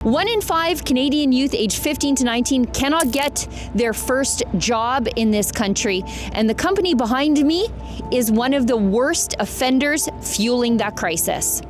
1 in 5 Canadian youth aged 15 to 19 cannot get their first job in this country. And the company behind me is one of the worst offenders fueling that crisis.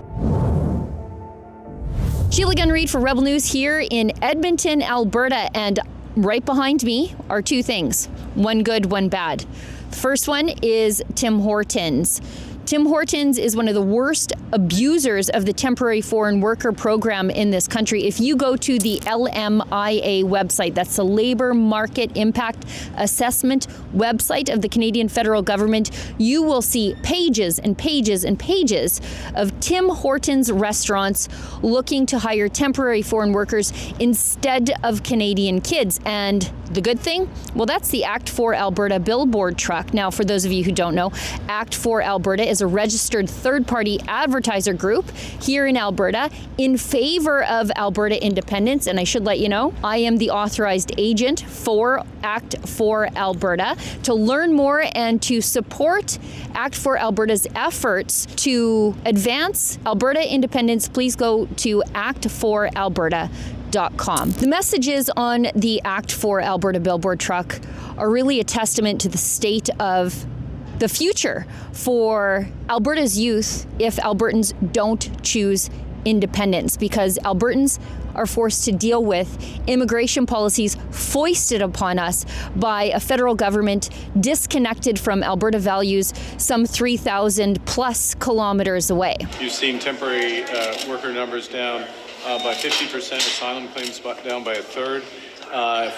Sheila Gunn Reid for Rebel News here in Edmonton, Alberta. And right behind me are two things, one good, one bad. The first one is Tim Hortons. Tim Hortons is one of the worst abusers of the temporary foreign worker program in this country. If you go to the LMIA website, that's the Labour Market Impact Assessment website of the Canadian federal government, you will see pages and pages and pages of Tim Hortons restaurants looking to hire temporary foreign workers instead of Canadian kids. And the good thing? Well, that's the Act for Alberta billboard truck. Now, for those of you who don't know, Act for Alberta is a registered third-party advertiser group here in Alberta in favor of Alberta independence. And I should let you know, I am the authorized agent for Act for Alberta. To learn more and to support Act for Alberta's efforts to advance Alberta independence, please go to actforalberta.com. The messages on the Act for Alberta billboard truck are really a testament to the state of the future for Alberta's youth if Albertans don't choose independence, because Albertans are forced to deal with immigration policies foisted upon us by a federal government disconnected from Alberta values some 3,000 plus kilometers away. You've seen temporary worker numbers down by 50%, asylum claims down by a third.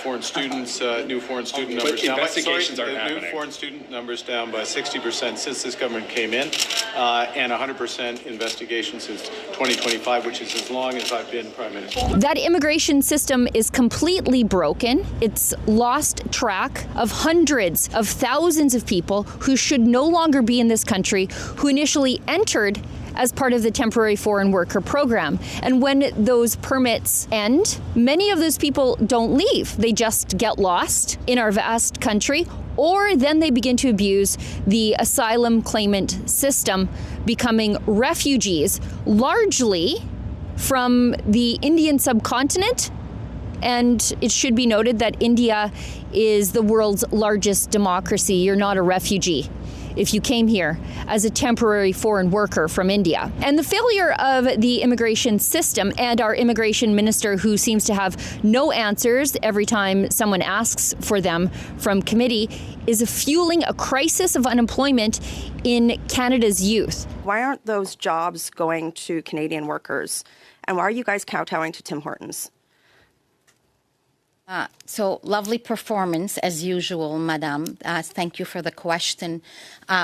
Foreign students, new foreign student numbers down. Investigations are happening. New foreign student numbers down by 60% since this government came in, and 100% investigation since 2025, which is as long as I've been Prime Minister. That immigration system is completely broken. It's lost track of hundreds of thousands of people who should no longer be in this country, who initially entered as part of the temporary foreign worker program. And when those permits end, many of those people don't leave. They just get lost in our vast country, or then they begin to abuse the asylum claimant system, becoming refugees, largely from the Indian subcontinent. And it should be noted that India is the world's largest democracy. You're not a refugee if you came here as a temporary foreign worker from India. And the failure of the immigration system and our immigration minister, who seems to have no answers every time someone asks for them from committee, is fueling a crisis of unemployment in Canada's youth. Why aren't those jobs going to Canadian workers? And why are you guys kowtowing to Tim Hortons? So lovely performance as usual, Madame. Thank you for the question.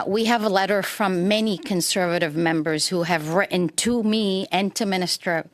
We have a letter from many Conservative members who have written to me and to Minister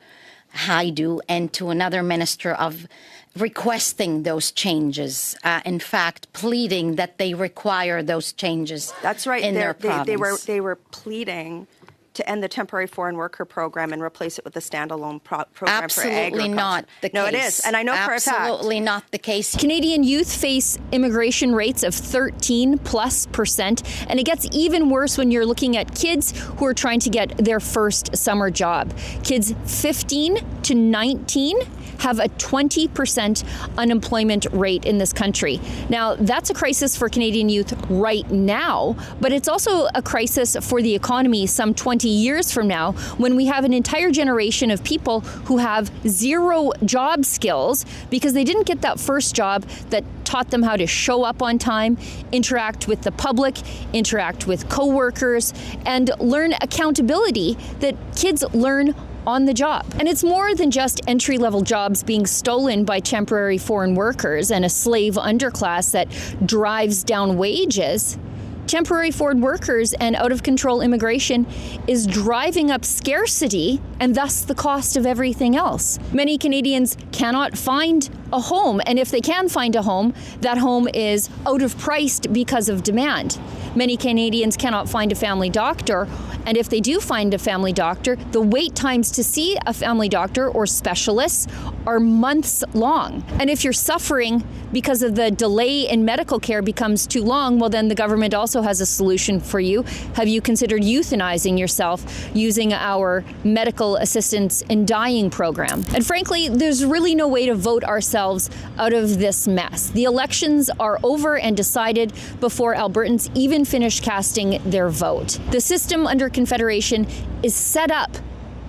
Haidu and to another minister of requesting those changes. In fact, pleading that they require those changes. That's right. In their province. They were pleading to end the temporary foreign worker program and replace it with a standalone program for agriculture. Absolutely not the case. No, it is. And I know for a fact. Absolutely not the case. Canadian youth face immigration rates of 13+%. And it gets even worse when you're looking at kids who are trying to get their first summer job. Kids 15 to 19 have a 20% unemployment rate in this country. Now, that's a crisis for Canadian youth right now, but it's also a crisis for the economy some 20 years from now, when we have an entire generation of people who have zero job skills because they didn't get that first job that taught them how to show up on time, interact with the public, interact with coworkers, and learn accountability that kids learn on the job. And it's more than just entry-level jobs being stolen by temporary foreign workers and a slave underclass that drives down wages. Temporary foreign workers and out-of-control immigration is driving up scarcity and thus the cost of everything else. Many Canadians cannot find a home, and if they can find a home, that home is out of price because of demand. Many Canadians cannot find a family doctor, and if they do find a family doctor, the wait times to see a family doctor or specialists are months long. And if you're suffering because of the delay in medical care becomes too long, well, then the government also has a solution for you. Have you considered euthanizing yourself using our medical assistance in dying program? And frankly, there's really no way to vote ourselves out of this mess. The elections are over and decided before Albertans even finish casting their vote. The system under Confederation is set up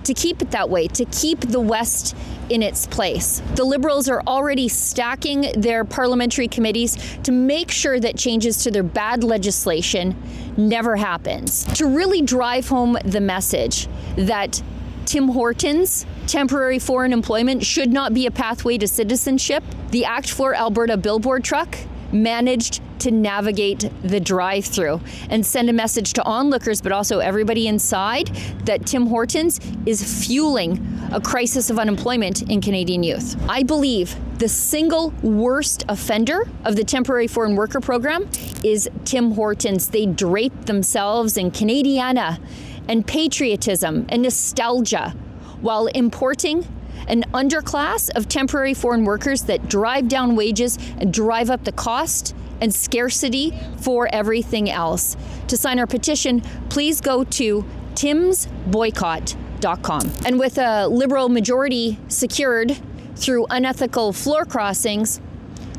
to keep it that way, to keep the West in its place. The Liberals are already stacking their parliamentary committees to make sure that changes to their bad legislation never happens. To really drive home the message that Tim Hortons temporary foreign employment should not be a pathway to citizenship, the Act for Alberta billboard truck managed to navigate the drive-thru and send a message to onlookers, but also everybody inside, that Tim Hortons is fueling a crisis of unemployment in Canadian youth. I believe the single worst offender of the temporary foreign worker program is Tim Hortons. They drape themselves in Canadiana and patriotism and nostalgia while importing an underclass of temporary foreign workers that drive down wages and drive up the cost and scarcity for everything else. To sign our petition, please go to timsboycott.com. And with a Liberal majority secured through unethical floor crossings,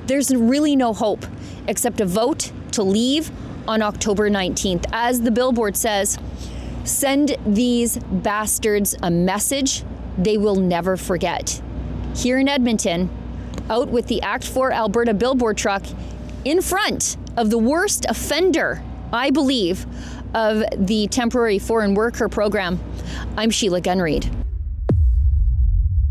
there's really no hope except a vote to leave on October 19th. As the billboard says, send these bastards a message they will never forget. Here in Edmonton, out with the Act for Alberta billboard truck in front of the worst offender, I believe, of the temporary foreign worker program. I'm Sheila Gunn Reid.